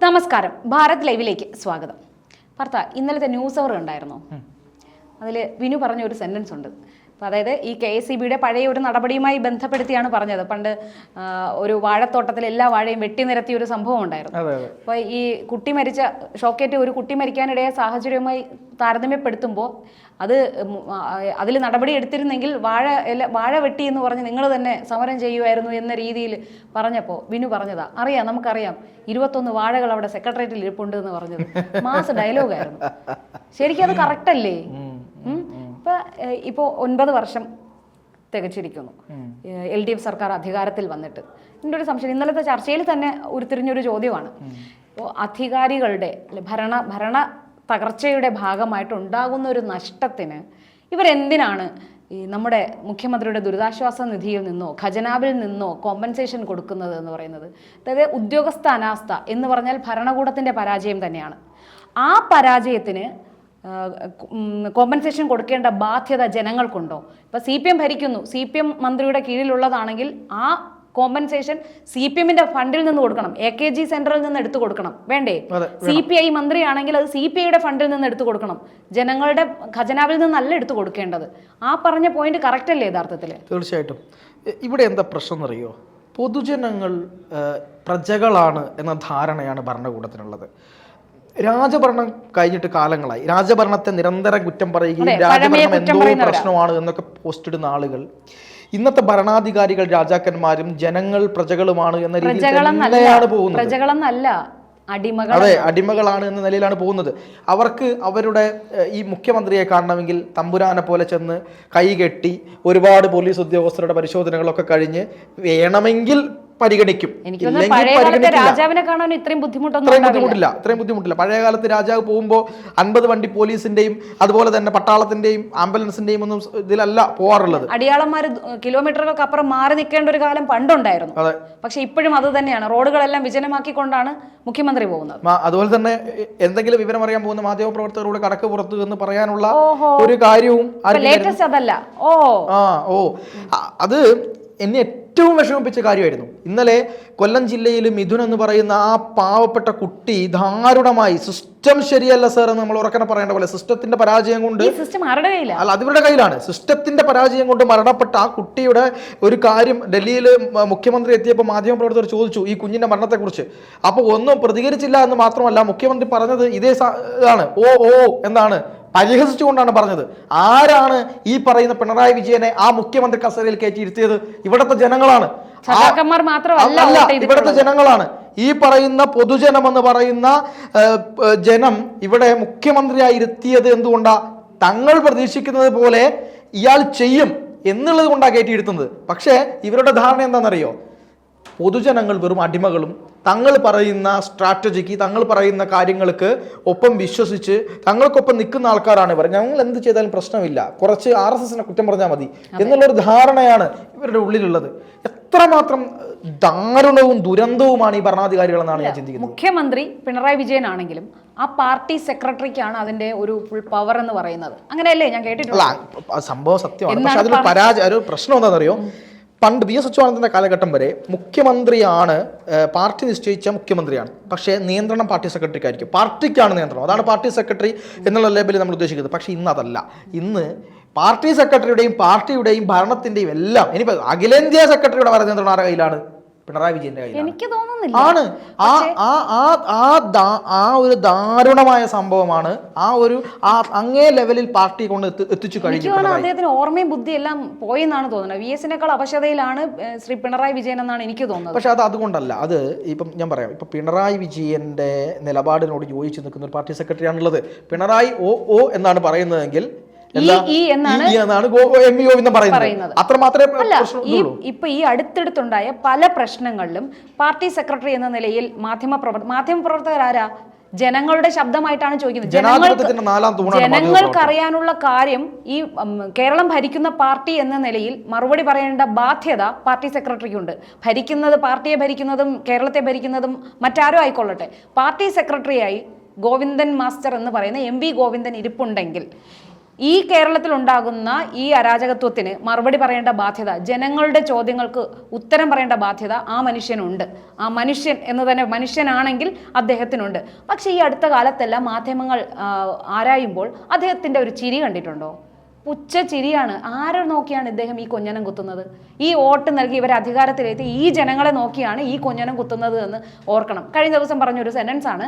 നമസ്കാരം, ഭാരത് ലൈവിലേക്ക് സ്വാഗതം. ഭർത്ത ഇന്നലത്തെ ന്യൂസ് അവർ ഉണ്ടായിരുന്നോ? അതിൽ വിനു പറഞ്ഞ ഒരു സെന്റൻസ് ഉണ്ട്. അപ്പോൾ അതായത് ഈ KSEBയുടെ പഴയ ഒരു നടപടിയുമായി ബന്ധപ്പെടുത്തിയാണ് പറഞ്ഞത്. പണ്ട് ഒരു വാഴത്തോട്ടത്തിൽ എല്ലാ വാഴയും വെട്ടിനിരത്തിയ ഒരു സംഭവം ഉണ്ടായിരുന്നു. അപ്പോൾ ഈ കുട്ടി മരിച്ച ഷോക്കേറ്റ് ഒരു കുട്ടി മരിക്കാനിടയ സാഹചര്യവുമായി താരതമ്യപ്പെടുത്തുമ്പോൾ അതിൽ നടപടി എടുത്തിരുന്നെങ്കിൽ വാഴ വെട്ടി എന്ന് പറഞ്ഞ് നിങ്ങൾ തന്നെ സമരം ചെയ്യുമായിരുന്നു എന്ന രീതിയിൽ പറഞ്ഞപ്പോൾ വിനു പറഞ്ഞതാ, നമുക്കറിയാം 21 വാഴകൾ അവിടെ സെക്രട്ടേറിയറ്റിൽ ഇരിപ്പുണ്ട് എന്ന് പറഞ്ഞത് മാസ് ഡയലോഗായിരുന്നു. ശരിക്കും അത് കറക്റ്റ് അല്ലേ? ഇപ്പോൾ 9 വർഷം തികച്ചിരിക്കുന്നു LDF സർക്കാർ അധികാരത്തിൽ വന്നിട്ട്. എൻ്റെ ഒരു സംശയം, ഇന്നലത്തെ ചർച്ചയിൽ തന്നെ ഉരുത്തിരിഞ്ഞൊരു ചോദ്യമാണ്. ഇപ്പോൾ അധികാരികളുടെ ഭരണ തകർച്ചയുടെ ഭാഗമായിട്ട് ഉണ്ടാകുന്ന ഒരു നഷ്ടത്തിന് ഇവരെന്തിനാണ് ഈ നമ്മുടെ മുഖ്യമന്ത്രിയുടെ ദുരിതാശ്വാസ നിധിയിൽ നിന്നോ ഖജനാവിൽ നിന്നോ കോമ്പൻസേഷൻ കൊടുക്കുന്നത് എന്ന് പറയുന്നത്? അതായത് ഉദ്യോഗസ്ഥ അനാസ്ഥ എന്ന് പറഞ്ഞാൽ ഭരണകൂടത്തിൻ്റെ പരാജയം തന്നെയാണ്. ആ പരാജയത്തിന് കോമ്പൻസേഷൻ കൊടുക്കേണ്ട ബാധ്യത ജനങ്ങൾക്കുണ്ടോ? ഇപ്പം CPM ഭരിക്കുന്നു, CPM മന്ത്രിയുടെ കീഴിലുള്ളതാണെങ്കിൽ ആ കോമ്പൻസേഷൻ CPMന്റെ ഫണ്ടിൽ നിന്ന് കൊടുക്കണം, AKG സെന്ററിൽ നിന്ന് എടുത്തു കൊടുക്കണം, വേണ്ടേ? CPI മന്ത്രിയാണെങ്കിൽ അത് CPIയുടെ ഫണ്ടിൽ നിന്ന് എടുത്തു കൊടുക്കണം, ജനങ്ങളുടെ ഖജനാവിൽ നിന്നല്ല എടുത്തു കൊടുക്കേണ്ടത്. ആ പറഞ്ഞ പോയിന്റ് കറക്റ്റ് അല്ലേ യഥാർത്ഥത്തിൽ? തീർച്ചയായിട്ടും. ഇവിടെ എന്താ പ്രശ്നം എന്നറിയോ? പൊതുജനങ്ങൾ പ്രജകളാണ് എന്ന ധാരണയാണ് ഭരണകൂടത്തിനുള്ളത്. രാജഭരണം കഴിഞ്ഞിട്ട് കാലങ്ങളായി. രാജഭരണത്തെ നിരന്തരം കുറ്റം പറയുകയും രാജഭരണം എന്തോ പ്രശ്നമാണ് എന്നൊക്കെ പോസ്റ്റ് ഇടുന്ന ആളുകൾ ഇന്നത്തെ ഭരണാധികാരികൾ രാജാക്കന്മാരും ജനങ്ങൾ പ്രജകളുമാണ് എന്ന രീതിയിൽ തന്നെയാണ് പോകുന്നത്. അതെ, അടിമകളാണ് എന്ന നിലയിലാണ് പോകുന്നത്. അവർക്ക് അവരുടെ ഈ മുഖ്യമന്ത്രിയെ കാണണമെങ്കിൽ തമ്പുരാനെ പോലെ ചെന്ന് കൈകെട്ടി ഒരുപാട് പോലീസ് ഉദ്യോഗസ്ഥരുടെ പരിശോധനകളൊക്കെ കഴിഞ്ഞ് വേണമെങ്കിൽ പരിഗണിക്കും. രാജാവിനെ കാണാൻ ഇത്രയും ബുദ്ധിമുട്ടില്ല. പഴയ കാലത്ത് രാജാവ് പോകുമ്പോൾ 50 വണ്ടി പോലീസിന്റെയും അതുപോലെ തന്നെ പട്ടാളത്തിന്റെയും ആംബുലൻസിന്റെയും ഒന്നും ഇതിലല്ല പോവാറുള്ളത്. അടിയാളന്മാര് കിലോമീറ്ററുകൾക്ക് അപ്പുറം മാറി നിൽക്കേണ്ട ഒരു കാലം പണ്ടുണ്ടായിരുന്നു. പക്ഷെ ഇപ്പോഴും അത് തന്നെയാണ്. റോഡുകളെല്ലാം വിജനമാക്കിക്കൊണ്ടാണ് മുഖ്യമന്ത്രി പോകുന്നത്. അതുപോലെ തന്നെ എന്തെങ്കിലും വിവരം അറിയാൻ പോകുന്ന മാധ്യമപ്രവർത്തകരോട് കടക്ക് പുറത്ത് എന്ന് പറയാനുള്ള ഒരു കാര്യവും അതല്ല. അത് എന്നെ ഏറ്റവും വിഷമിപ്പിച്ച കാര്യമായിരുന്നു. ഇന്നലെ കൊല്ലം ജില്ലയിൽ മിഥുൻ എന്ന് പറയുന്ന ആ പാവപ്പെട്ട കുട്ടി ദാരുണമായി, സിസ്റ്റം ശരിയല്ല സാർ എന്ന് നമ്മൾ ഉറക്കനെ പറയേണ്ട പോലെ, സിസ്റ്റത്തിന്റെ പരാജയം കൊണ്ട്, അല്ല അതിവരുടെ കയ്യിലാണ്, സിസ്റ്റത്തിന്റെ പരാജയം കൊണ്ട് മരണപ്പെട്ട ആ കുട്ടിയുടെ ഒരു കാര്യം ഡൽഹിയിൽ മുഖ്യമന്ത്രി എത്തിയപ്പോൾ മാധ്യമപ്രവർത്തകർ ചോദിച്ചു ഈ കുഞ്ഞിന്റെ മരണത്തെക്കുറിച്ച്. അപ്പോൾ ഒന്നും പ്രതികരിച്ചില്ല എന്ന് മാത്രമല്ല, മുഖ്യമന്ത്രി പറഞ്ഞത് ഇതേ ഇതാണ്, ഓ എന്നാണ്, പരിഹസിച്ചുകൊണ്ടാണ് പറഞ്ഞത്. ആരാണ് ഈ പറയുന്ന പിണറായി വിജയനെ ആ മുഖ്യമന്ത്രി കസേരയിൽ കയറ്റിയിരുത്തിയത്? ഇവിടുത്തെ ജനങ്ങളാണ്. ഇവിടുത്തെ ജനങ്ങളാണ്. ഈ പറയുന്ന പൊതുജനം എന്ന് പറയുന്ന ജനം ഇവിടെ മുഖ്യമന്ത്രിയായി ഇരുത്തിയത് എന്തുകൊണ്ടാ? തങ്ങൾ പ്രതീക്ഷിക്കുന്നത് പോലെ ഇയാൾ ചെയ്യും എന്നുള്ളത് കൊണ്ടാണ് കയറ്റിയിരുത്തുന്നത്. പക്ഷേ ഇവരുടെ ധാരണ എന്താണെന്നറിയോ? പൊതുജനങ്ങൾ വെറും അടിമകളും തങ്ങൾ പറയുന്ന സ്ട്രാറ്റജിക്ക്, തങ്ങൾ പറയുന്ന കാര്യങ്ങൾക്ക് ഒപ്പം വിശ്വസിച്ച് തങ്ങൾക്കൊപ്പം നിൽക്കുന്ന ആൾക്കാരാണ് ഇവർ. ഞങ്ങൾ എന്ത് ചെയ്താലും പ്രശ്നമില്ല, കുറച്ച് RSSനെ കുറ്റം പറഞ്ഞാൽ മതി എന്നുള്ളൊരു ധാരണയാണ് ഇവരുടെ ഉള്ളിലുള്ളത്. എത്രമാത്രം ദാരുണവും ദുരന്തവുമാണ് ഈ ഭരണാധികാരികളെന്നാണ് ഞാൻ ചിന്തിക്കുന്നത്. മുഖ്യമന്ത്രി പിണറായി വിജയൻ ആണെങ്കിലും ആ പാർട്ടി സെക്രട്ടറിക്കാണ് അതിന്റെ ഒരു ഫുൾ പവർ എന്ന് പറയുന്നത്. അങ്ങനെയല്ലേ ഞാൻ കേട്ടിട്ടുള്ള സംഭവം സത്യമാണ്. പക്ഷെ അതിൽ ഒരു പ്രശ്നം എന്താണെന്നറിയോ? പണ്ട് VS അച്യുതാനന്ദൻ്റെ കാലഘട്ടം വരെ മുഖ്യമന്ത്രിയാണ്, പാർട്ടി നിശ്ചയിച്ച മുഖ്യമന്ത്രിയാണ്. പക്ഷേ നിയന്ത്രണം പാർട്ടി സെക്രട്ടറിക്കായിരിക്കും. പാർട്ടിക്കാണ് നിയന്ത്രണം. അതാണ് പാർട്ടി സെക്രട്ടറി എന്നുള്ള ലേബലിൽ നമ്മൾ ഉദ്ദേശിക്കുന്നത്. പക്ഷേ ഇന്ന് അതല്ല. ഇന്ന് പാർട്ടി സെക്രട്ടറിയുടെയും പാർട്ടിയുടെയും ഭരണത്തിൻ്റെയും എല്ലാം, ഇനിയിപ്പോൾ അഖിലേന്ത്യാ സെക്രട്ടറിയുടെ വരെ നിയന്ത്രണം ആരുടെ കയ്യിലാണ്? പിണറായി വിജയന്റെ കയ്യിലാണ്. ആ ഒരു ദാരുണമായ സംഭവമാണ് അങ്ങേ ലെവലിൽ പാർട്ടി കൊണ്ട് എത്തിച്ചു കഴിഞ്ഞു. അദ്ദേഹത്തിന് ഓർമ്മയും ബുദ്ധി എല്ലാം പോയെന്നാണ് തോന്നുന്നത്. VSനേക്കാൾ അവശതയിലാണ് ശ്രീ പിണറായി വിജയൻ എന്നാണ് എനിക്ക് തോന്നുന്നത്. പക്ഷെ അത് അതുകൊണ്ടല്ല. അത് ഇപ്പം ഞാൻ പറയാം, ഇപ്പൊ പിണറായി വിജയന്റെ നിലപാടിനോട് യോജിച്ച് നിൽക്കുന്ന ഒരു പാർട്ടി സെക്രട്ടറി ആണുള്ളത്. പിണറായി ഓ എന്നാണ് പറയുന്നതെങ്കിൽ ഇപ്പൊ ഈ അടുത്തടുത്തുണ്ടായ പല പ്രശ്നങ്ങളിലും പാർട്ടി സെക്രട്ടറി എന്ന നിലയിൽ മാധ്യമപ്രവർത്തകർ ആരാ? ജനങ്ങളുടെ ശബ്ദമായിട്ടാണ് ചോദിക്കുന്നത്. ജനങ്ങൾക്ക് അറിയാനുള്ള കാര്യം ഈ കേരളം ഭരിക്കുന്ന പാർട്ടി എന്ന നിലയിൽ മറുപടി പറയേണ്ട ബാധ്യത പാർട്ടി സെക്രട്ടറിക്കുണ്ട്. പാർട്ടിയെ ഭരിക്കുന്നതും കേരളത്തെ ഭരിക്കുന്നതും മറ്റാരും ആയിക്കൊള്ളട്ടെ, പാർട്ടി സെക്രട്ടറിയായി ഗോവിന്ദൻ മാസ്റ്റർ എന്ന് പറയുന്ന MV ഗോവിന്ദൻ ഇരിപ്പുണ്ടെങ്കിൽ ഈ കേരളത്തിൽ ഉണ്ടാകുന്ന ഈ അരാജകത്വത്തിന് മറുപടി പറയേണ്ട ബാധ്യത, ജനങ്ങളുടെ ചോദ്യങ്ങൾക്ക് ഉത്തരം പറയേണ്ട ബാധ്യത ആ മനുഷ്യനുണ്ട്. ആ മനുഷ്യൻ എന്ന് തന്നെ മനുഷ്യനാണെങ്കിൽ അദ്ദേഹത്തിനുണ്ട്. പക്ഷേ ഈ അടുത്ത കാലത്തെല്ലാം മാധ്യമങ്ങൾ ആരായുമ്പോൾ അദ്ദേഹത്തിൻ്റെ ഒരു ചിരി കണ്ടിട്ടുണ്ടോ? പുച്ഛ ചിരിയാണ്. ആരെ നോക്കിയാണ് ഇദ്ദേഹം ഈ കൊഞ്ഞനം കുത്തുന്നത്? ഈ വോട്ട് നൽകി ഇവരെ അധികാരത്തിലെത്തി ഈ ജനങ്ങളെ നോക്കിയാണ് ഈ കൊഞ്ഞനം കുത്തുന്നത് എന്ന് ഓർക്കണം. കഴിഞ്ഞ ദിവസം പറഞ്ഞൊരു സെന്റൻസ് ആണ്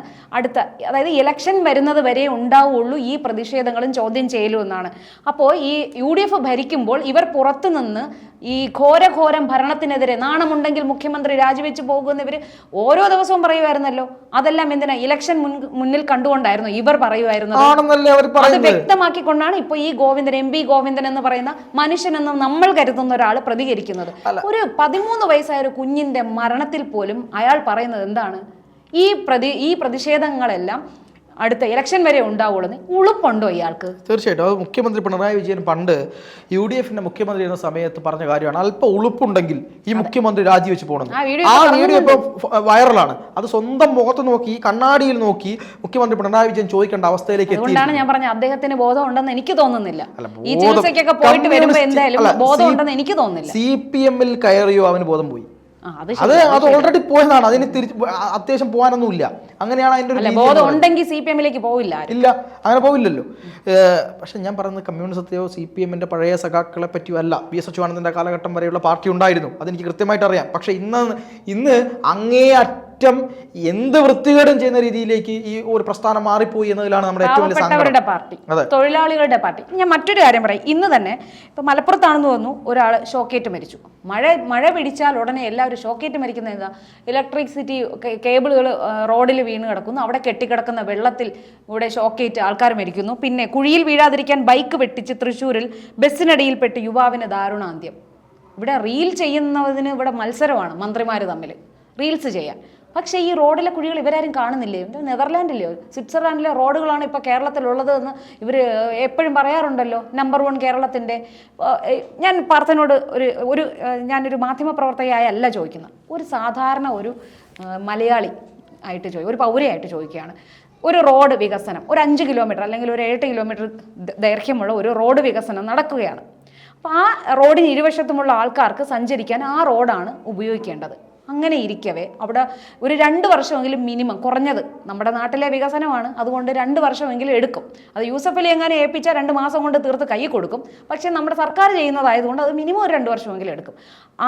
അതായത് ഇലക്ഷൻ വരുന്നത് വരെ ഉണ്ടാവുള്ളൂ ഈ പ്രതിഷേധങ്ങളും ചോദ്യം ചെയ്യലും എന്നാണ്. അപ്പോൾ ഈ UDF ഭരിക്കുമ്പോൾ ഇവർ പുറത്തുനിന്ന് ഈ ഘോരഘോരം ഭരണത്തിനെതിരെ നാണമുണ്ടെങ്കിൽ മുഖ്യമന്ത്രി രാജിവെച്ച് പോകുമെന്ന് ഇവർ ഓരോ ദിവസവും പറയുമായിരുന്നല്ലോ. അതെല്ലാം എന്തിനാ? ഇലക്ഷൻ മുന്നിൽ കണ്ടുകൊണ്ടായിരുന്നു ഇവർ പറയുമായിരുന്നത്. അത് വ്യക്തമാക്കിക്കൊണ്ടാണ് ഇപ്പൊ ഈ ഗോവിന്ദൻ, MP ഗോവിന്ദൻ എന്ന് പറയുന്ന മനുഷ്യനെന്ന് നമ്മൾ കരുതുന്ന ഒരാൾ പ്രതികരിക്കുന്നത്. ഒരു 13 വയസ്സായ ഒരു കുഞ്ഞിന്റെ മരണത്തിൽ പോലും അയാൾ പറയുന്നത് എന്താണ്? ഈ പ്രതിഷേധങ്ങളെല്ലാം അടുത്ത ഇലക്ഷൻ വരെ ഉണ്ടാവുള്ളൂ. ഉളുപ്പുണ്ടോ ഇയാൾക്ക്? തീർച്ചയായിട്ടും അത് മുഖ്യമന്ത്രി പിണറായി വിജയൻ പണ്ട് UDFന്റെ മുഖ്യമന്ത്രി എന്ന സമയത്ത് പറഞ്ഞ കാര്യമാണ്. അല്പം ഉളുപ്പുണ്ടെങ്കിൽ ഈ മുഖ്യമന്ത്രി രാജിവെച്ച് പോകണം. ആ വീഡിയോ ഇപ്പോൾ വൈറലാണ്. അത് സ്വന്തം മുഖത്ത് നോക്കി കണ്ണാടിയിൽ നോക്കി മുഖ്യമന്ത്രി പിണറായി വിജയൻ ചോദിക്കേണ്ട അവസ്ഥയിലേക്ക് എത്തി. അതുകൊണ്ടാണ് ഞാൻ പറഞ്ഞത് അദ്ദേഹത്തിന് ബോധം ഉണ്ടെന്ന് എനിക്ക് തോന്നുന്നില്ല. ഈ ചികിത്സയ്ക്കൊക്കെ പോയിട്ട് വരുമ്പോൾ എന്തായാലും ബോധം ഉണ്ടെന്ന് എനിക്ക് തോന്നുന്നില്ല. CPM-ൽ കയറിയോ അവന് ബോധം പോയി. അത് ഓൾറെഡി പോയതാണ്. അതിന് അത്യാവശ്യം പോകാനൊന്നുമില്ല. അങ്ങനെയാണ് അതിന്റെ ഒരു ബോധം ഉണ്ടെങ്കിൽ CPM-ലേക്ക് പോവില്ല. ഇല്ല, അങ്ങനെ പോവില്ലല്ലോ. പക്ഷെ ഞാൻ പറയുന്നത് കമ്മ്യൂണിസത്തെയോ CPM-ന്റെ പഴയ സഖാക്കളെ പറ്റിയോ അല്ല. VS അച്യുതാനന്ദന്റെ കാലഘട്ടം വരെയുള്ള പാർട്ടി ഉണ്ടായിരുന്നു, അതെനിക്ക് കൃത്യമായിട്ട് അറിയാം. പക്ഷെ ഇന്ന് അങ്ങേയറ്റം എന്ത് വൃത്തികേടും ചെയ്യുന്ന രീതിയിലേക്ക് ഈ ഒരു പ്രസ്ഥാനം മാറിപ്പോയി എന്നതിലാണ് നമ്മുടെ ഏറ്റവും വലിയ സങ്കടം. പാർട്ടി, തൊഴിലാളികളുടെ പാർട്ടി. ഞാൻ മറ്റൊരു കാര്യം പറയാം. ഇന്ന് തന്നെ ഇപ്പൊ മലപ്പുറത്താണെന്ന് തോന്നുന്നു ഒരാൾ ഷോക്കേറ്റ് മരിച്ചു. മഴ പിടിച്ചാൽ ഉടനെ എല്ലാവരും ഷോക്കേറ്റ് മരിക്കുന്ന എന്താ? ഇലക്ട്രിസിറ്റി കേബിളുകൾ റോഡിൽ വീണ് കിടക്കുന്നു, അവിടെ കെട്ടിക്കിടക്കുന്ന വെള്ളത്തിൽ ഇവിടെ ഷോക്കേറ്റ് ആൾക്കാർ മരിക്കുന്നു. പിന്നെ കുഴിയിൽ വീഴാതിരിക്കാൻ ബൈക്ക് വെട്ടിച്ച് തൃശ്ശൂരിൽ ബസ്സിനടിയിൽപ്പെട്ട് യുവാവിന് ദാരുണാന്ത്യം. ഇവിടെ റീൽ ചെയ്യുന്നതിന് ഇവിടെ മത്സരമാണ് മന്ത്രിമാർ തമ്മിൽ റീൽസ് ചെയ്യാൻ. പക്ഷേ ഈ റോഡിലെ കുഴികൾ ഇവരാരും കാണുന്നില്ലേ? നെതർലാൻഡിലെയോ സ്വിറ്റ്സർലാൻഡിലെ റോഡുകളാണ് ഇപ്പോൾ കേരളത്തിലുള്ളത് എന്ന് ഇവർ എപ്പോഴും പറയാറുണ്ടല്ലോ. നമ്പർ 1 കേരളത്തിൻ്റെ. ഞാൻ പാർത്ഥനോട് ഞാനൊരു മാധ്യമപ്രവർത്തകയായല്ല ചോദിക്കുന്നത്, ഒരു സാധാരണ ഒരു മലയാളി ആയിട്ട് ഒരു പൗരയായിട്ട് ചോദിക്കുകയാണ്. ഒരു റോഡ് വികസനം, ഒരു 5 കിലോമീറ്റർ അല്ലെങ്കിൽ ഒരു 8 കിലോമീറ്റർ ദൈർഘ്യമുള്ള ഒരു റോഡ് വികസനം നടക്കുകയാണ്. അപ്പോൾ ആ റോഡിന് ഇരുവശത്തുമുള്ള ആൾക്കാർക്ക് സഞ്ചരിക്കാൻ ആ റോഡാണ് ഉപയോഗിക്കേണ്ടത്. അങ്ങനെ ഇരിക്കവേ അവിടെ ഒരു 2 വർഷമെങ്കിലും മിനിമം കുറഞ്ഞത്, നമ്മുടെ നാട്ടിലെ വികസനമാണ്, അതുകൊണ്ട് 2 വർഷമെങ്കിലും എടുക്കും. അത് യൂസഫ് അലി എങ്ങനെ ഏൽപ്പിച്ചാൽ 2 മാസം കൊണ്ട് തീർത്ത് കൈ കൊടുക്കും. പക്ഷേ നമ്മുടെ സർക്കാർ ചെയ്യുന്നതായതുകൊണ്ട് അത് മിനിമം ഒരു 2 വർഷമെങ്കിലും എടുക്കും.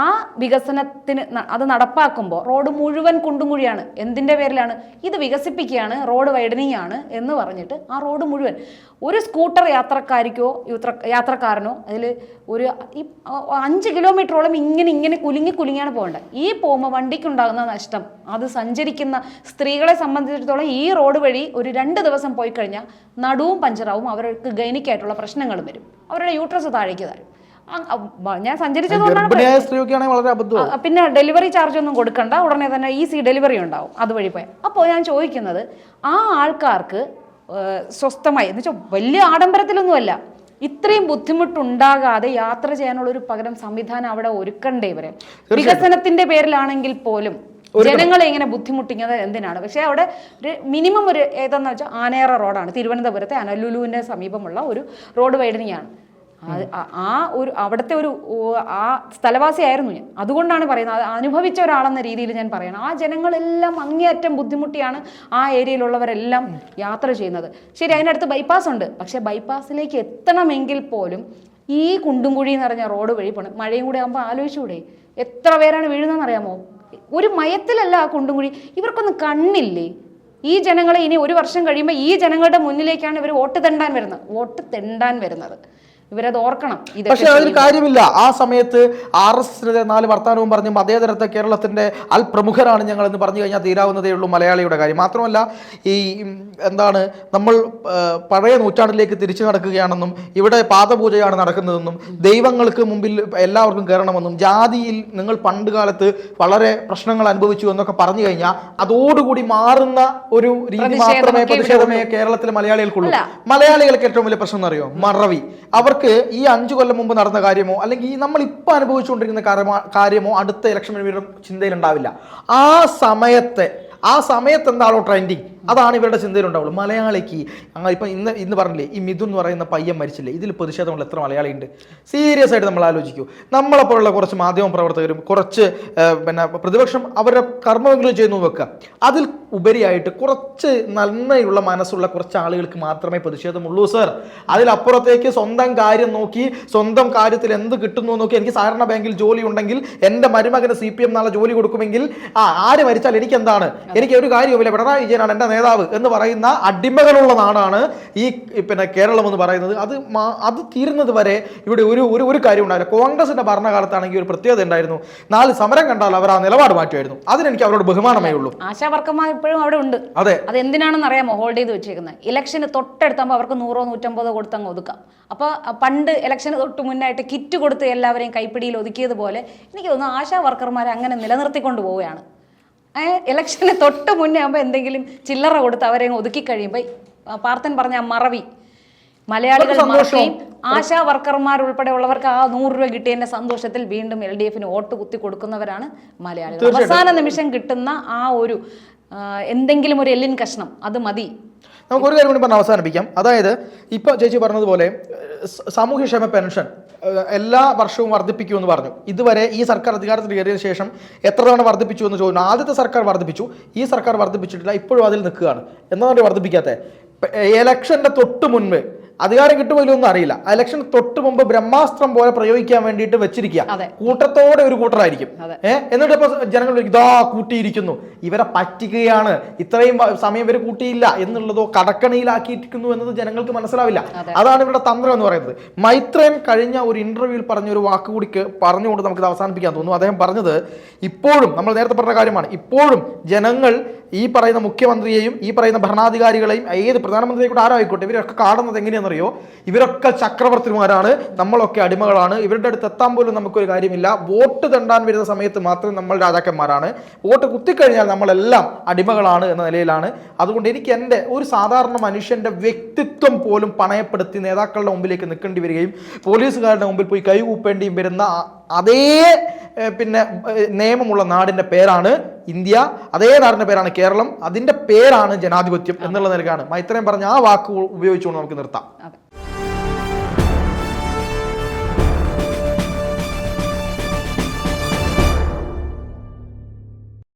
ആ വികസനത്തിന് അത് നടപ്പാക്കുമ്പോൾ റോഡ് മുഴുവൻ കുണ്ടും കുഴിയാണ്. എന്തിൻ്റെ പേരിലാണ്? ഇത് വികസിപ്പിക്കുകയാണ്, റോഡ് വൈഡനിങ് ആണ് എന്ന് പറഞ്ഞിട്ട് ആ റോഡ് മുഴുവൻ ഒരു സ്കൂട്ടർ യാത്രക്കാരനോ അതിൽ ഒരു 5 കിലോമീറ്ററോളം ഇങ്ങനെ കുലുങ്ങിയാണ് പോകേണ്ടത്. ഈ പോകുമ്പോൾ വണ്ടിക്കുണ്ടാകുന്ന നഷ്ടം, അത് സഞ്ചരിക്കുന്ന സ്ത്രീകളെ സംബന്ധിച്ചിടത്തോളം ഈ റോഡ് വഴി ഒരു 2 ദിവസം പോയി കഴിഞ്ഞാൽ നടുവും പഞ്ചറാവും, അവർക്ക് ഗൈനിക്കായിട്ടുള്ള പ്രശ്നങ്ങളും വരും, അവരുടെ യൂട്രസ് താഴേക്ക് താഴും. ഞാൻ സഞ്ചരിച്ചതുകൊണ്ടാണ്. പിന്നെ ഡെലിവറി ചാർജ് ഒന്നും കൊടുക്കണ്ട, ഉടനെ തന്നെ ഈസി ഡെലിവറി ഉണ്ടാവും അതുവഴി പോയാൽ. അപ്പോൾ ഞാൻ ചോദിക്കുന്നത്, ആ ആൾക്കാർക്ക് സ്വസ്ഥമായി എന്ന് വെച്ചാൽ വലിയ ആഡംബരത്തിലൊന്നുമല്ല, ഇത്രയും ബുദ്ധിമുട്ടുണ്ടാകാതെ യാത്ര ചെയ്യാനുള്ള ഒരു പകരം സംവിധാനം അവിടെ ഒരുക്കണ്ടേ ഇവരെ? വികസനത്തിന്റെ പേരിലാണെങ്കിൽ പോലും ജനങ്ങളെ ഇങ്ങനെ ബുദ്ധിമുട്ടിക്കുന്നത് എന്തിനാണ്? പക്ഷേ അവിടെ ഒരു മിനിമം ഒരു ഏതെന്ന് വെച്ചാൽ ആനേറ റോഡാണ്, തിരുവനന്തപുരത്തെ അനലുലുവിൻ്റെ സമീപമുള്ള ഒരു റോഡ് വൈഡനിങ് ആണ്. അവിടുത്തെ ആ സ്ഥലവാസിയായിരുന്നു ഞാൻ, അതുകൊണ്ടാണ് പറയുന്നത്. അനുഭവിച്ച ഒരാളെന്ന രീതിയിൽ ഞാൻ പറയണം. ആ ജനങ്ങളെല്ലാം അങ്ങേയറ്റം ബുദ്ധിമുട്ടിയാണ് ആ ഏരിയയിലുള്ളവരെല്ലാം യാത്ര ചെയ്യുന്നത്. ശരി, അതിനടുത്ത് ബൈപ്പാസ് ഉണ്ട്, പക്ഷെ ബൈപ്പാസിലേക്ക് എത്തണമെങ്കിൽ പോലും ഈ കുണ്ടും കുഴി നിറഞ്ഞ റോഡ് വഴി പോകണം. മഴയും കൂടെ ആകുമ്പോൾ ആലോചിച്ചുകൂടെ എത്ര പേരാണ് വീഴുന്നതെന്ന് അറിയാമോ? ഒരു മയത്തിലല്ല ആ കുണ്ടും കുഴി. ഇവർക്കൊന്നും കണ്ണില്ലേ? ഈ ജനങ്ങളെ ഇനി 1 വർഷം കഴിയുമ്പോൾ ഈ ജനങ്ങളുടെ മുന്നിലേക്കാണ് ഇവർ വോട്ട് തെണ്ടാൻ വരുന്നത്. ഇവരത് ഓർക്കണം. പക്ഷെ അതിന് കാര്യമില്ല. ആ സമയത്ത് RSSനെതിരെ 4 വർത്തമാനവും പറഞ്ഞ് മതേതരത്തെ കേരളത്തിന്റെ പ്രമുഖരാണ് ഞങ്ങൾ എന്ന് പറഞ്ഞു കഴിഞ്ഞാൽ തീരാവുന്നതേ ഉള്ളൂ മലയാളിയുടെ കാര്യം. മാത്രമല്ല ഈ നമ്മൾ പഴയ നൂറ്റാണ്ടിലേക്ക് തിരിച്ചു നടക്കുകയാണെന്നും ഇവിടെ പാദപൂജയാണ് നടക്കുന്നതെന്നും ദൈവങ്ങൾക്ക് മുമ്പിൽ എല്ലാവർക്കും കയറണമെന്നും ജാതിയിൽ നിങ്ങൾ പണ്ട് കാലത്ത് വളരെ പ്രശ്നങ്ങൾ അനുഭവിച്ചു എന്നൊക്കെ പറഞ്ഞു കഴിഞ്ഞാൽ അതോടുകൂടി മാറുന്ന ഒരു രീതി പ്രതിഷേധമേ കേരളത്തിലെ മലയാളികൾക്കുള്ളൂ. മലയാളികൾക്ക് ഏറ്റവും വലിയ പ്രശ്നം എന്നറിയോ? മറവി. അവർക്ക് ഈ 5 കൊല്ലം മുമ്പ് നടന്ന കാര്യമോ അല്ലെങ്കിൽ ഈ നമ്മൾ ഇപ്പോൾ അനുഭവിച്ചുകൊണ്ടിരിക്കുന്ന കാര്യമോ അടുത്ത ഇലക്ഷൻ ചിന്തയിൽ ഉണ്ടാവില്ല. ആ സമയത്ത് എന്താണോ ട്രെൻഡിങ് അതാണ് ഇവരുടെ ചിന്തയിലുണ്ടാവുള്ളൂ. മലയാളിക്ക് ഇപ്പം ഇന്ന് പറഞ്ഞില്ലേ ഈ മിഥുൻ എന്ന് പറയുന്ന പയ്യൻ മരിച്ചില്ലേ, ഇതിൽ പ്രതിഷേധമുള്ള എത്ര മലയാളി ഉണ്ട്? സീരിയസ് ആയിട്ട് നമ്മൾ ആലോചിക്കൂ. നമ്മളെപ്പോലുള്ള കുറച്ച് മാധ്യമ പ്രവർത്തകരും കുറച്ച് പിന്നെ പ്രതിപക്ഷം അവരുടെ കർമ്മമെങ്കിലും ചെയ്യുന്നു വെക്കുക, അതിൽ ഉപരിയായിട്ട് കുറച്ച് നന്മയുള്ള മനസ്സുള്ള കുറച്ച് ആളുകൾക്ക് മാത്രമേ പ്രതിഷേധമുള്ളൂ സർ. അതിലപ്പുറത്തേക്ക് സ്വന്തം കാര്യം നോക്കി സ്വന്തം കാര്യത്തിൽ എന്ത് കിട്ടുന്നു നോക്കി, എനിക്ക് സഹകരണ ബാങ്കിൽ ജോലി ഉണ്ടെങ്കിൽ എൻ്റെ മരുമകന് CPM നാളെ ജോലി കൊടുക്കുമെങ്കിൽ ആര് മരിച്ചാൽ എനിക്ക് എന്താണ്, എനിക്ക് ഒരു കാര്യവുമില്ല, പിണറായി വിജയനാണ് എൻ്റെ നേതാവ് എന്ന് പറയുന്ന അടിമകളുള്ള നാടാണ് ഈ പിന്നെ കേരളം എന്ന് പറയുന്നത്. അത് തീരുന്നത് വരെ ഇവിടെ ഒരു കാര്യം ഉണ്ടാവില്ല. കോൺഗ്രസിന്റെ ഭരണകാലത്താണെങ്കിൽ ഒരു പ്രത്യേകത ഉണ്ടായിരുന്നു, 4 സമരം കണ്ടാൽ അവർ ആ നിലപാട് മാറ്റുമായിരുന്നു. അതിനെനിക്ക് അവരോട് ബഹുമാനമേ ഉള്ളൂ. ആശാ വർക്കർമാർ ഇപ്പോഴും അവിടെ ഉണ്ട്. അതെ, അത് എന്തിനാണെന്ന് അറിയാമോ ഹോൾഡ് ചെയ്ത് വെച്ചേക്കുന്നത്? ഇലക്ഷന് തൊട്ടടുത്താകുമ്പോൾ അവർക്ക് 100-150 കൊടുത്തങ്ങ് ഒതുക്കാം. അപ്പോൾ പണ്ട് ഇലക്ഷന് തൊട്ട് മുന്നായിട്ട് കിറ്റ് കൊടുത്ത് എല്ലാവരെയും കൈപ്പിടിയിൽ ഒതുക്കിയതുപോലെ എനിക്ക് തോന്നുന്നു ആശാ വർക്കർമാരെ അങ്ങനെ നിലനിർത്തിക്കൊണ്ട് പോവുകയാണ്. ഇലക്ഷന് തൊട്ട് മുന്നേ ആകുമ്പോൾ എന്തെങ്കിലും ചില്ലറ കൊടുത്ത് അവരെ ഒതുക്കി കഴിയുമ്പോൾ പാർത്ഥൻ പറഞ്ഞ ആ മറവി മലയാളികൾ മറക്കുകയും ആശാ വർക്കർമാർ ഉൾപ്പെടെ ഉള്ളവർക്ക് ആ 100 രൂപ കിട്ടിയതിന്റെ സന്തോഷത്തിൽ വീണ്ടും LDFന് വോട്ട് കുത്തി കൊടുക്കുന്നവരാണ് മലയാളികൾ. അവസാന നിമിഷം കിട്ടുന്ന ആ ഒരു എന്തെങ്കിലും ഒരു എല്ലിൻ കഷ്ണം അത് മതി. നമുക്കൊരു കാര്യം കൂടി പറഞ്ഞ് അവസാനിപ്പിക്കാം. അതായത് ഇപ്പോൾ ചേച്ചി പറഞ്ഞതുപോലെ സാമൂഹ്യക്ഷേമ പെൻഷൻ എല്ലാ വർഷവും വർദ്ധിപ്പിക്കുമെന്ന് പറഞ്ഞു. ഇതുവരെ ഈ സർക്കാർ അധികാരത്തിൽ കയറിയതിനു ശേഷം എത്ര തവണ വർദ്ധിപ്പിച്ചു എന്ന് ചോദിച്ചു. ആദ്യത്തെ സർക്കാർ വർദ്ധിപ്പിച്ചു, ഈ സർക്കാർ വർദ്ധിപ്പിച്ചിട്ടില്ല, ഇപ്പോഴും അതിൽ നിൽക്കുകയാണ്. എന്താണ് വർദ്ധിപ്പിക്കാത്തത്? ഇലക്ഷന്റെ തൊട്ട് മുൻപ് അധികാരം കിട്ടുമല്ലോ അറിയില്ല, ഇലക്ഷൻ തൊട്ട് മുമ്പ് ബ്രഹ്മാസ്ത്രം പോലെ പ്രയോഗിക്കാൻ വേണ്ടിയിട്ട് വെച്ചിരിക്കുക. കൂട്ടത്തോടെ ഒരു കൂട്ടറായിരിക്കും. എന്നിട്ട് ഇപ്പൊ ജനങ്ങൾ ഇതാ കൂട്ടിയിരിക്കുന്നു, ഇവരെ പറ്റിക്കുകയാണ്, ഇത്രയും സമയം ഇവർ കൂട്ടിയില്ല എന്നുള്ളതോ കടക്കണിയിലാക്കിയിരിക്കുന്നു എന്നത് ജനങ്ങൾക്ക് മനസ്സിലാവില്ല. അതാണ് ഇവരുടെ തന്ത്രം എന്ന് പറയുന്നത്. മൈത്രൻ കഴിഞ്ഞ ഒരു ഇന്റർവ്യൂവിൽ പറഞ്ഞ ഒരു വാക്കുകൂടി പറഞ്ഞുകൊണ്ട് നമുക്കിത് അവസാനിപ്പിക്കാൻ തോന്നുന്നു. അദ്ദേഹം പറഞ്ഞത് ഇപ്പോഴും നമ്മൾ നേരത്തെ പറഞ്ഞ കാര്യമാണ്, ഇപ്പോഴും ജനങ്ങൾ ഈ പറയുന്ന മുഖ്യമന്ത്രിയെയും ഈ പറയുന്ന ഭരണാധികാരികളെയും ഏത് പ്രധാനമന്ത്രിയെ കൂടെ ആരായിക്കോട്ടെ ഇവരൊക്കെ കാണുന്നത് എങ്ങനെയാണെന്നറിയോ? ഇവരൊക്കെ ചക്രവർത്തിമാരാണ്, നമ്മളൊക്കെ അടിമകളാണ്, ഇവരുടെ അടുത്ത് എത്താൻ പോലും നമുക്കൊരു കാര്യമില്ല. വോട്ട് തണ്ടാൻ വരുന്ന സമയത്ത് മാത്രം നമ്മൾ രാജാക്കന്മാരാണ്, വോട്ട് കുത്തിക്കഴിഞ്ഞാൽ നമ്മളെല്ലാം അടിമകളാണ് എന്ന നിലയിലാണ്. അതുകൊണ്ട് എനിക്ക് എൻ്റെ ഒരു സാധാരണ മനുഷ്യൻ്റെ വ്യക്തിത്വം പോലും പണയപ്പെടുത്തി നേതാക്കളുടെ മുമ്പിലേക്ക് നിൽക്കേണ്ടി വരികയും പോലീസുകാരുടെ മുമ്പിൽ പോയി കൈകൂപ്പേണ്ടിയും വരുന്ന അതേ പിന്നെ നിയമമുള്ള നാടിൻ്റെ പേരാണ് ഇന്ത്യ, അതേ നാടിൻ്റെ പേരാണ് കേരളം, അതിൻ്റെ പേരാണ് ജനാധിപത്യം എന്നുള്ള നിലക്കാണ് മൈത്രേയൻ പറഞ്ഞ ആ വാക്ക് ഉപയോഗിച്ചുകൊണ്ട് നമുക്ക് നിർത്താം.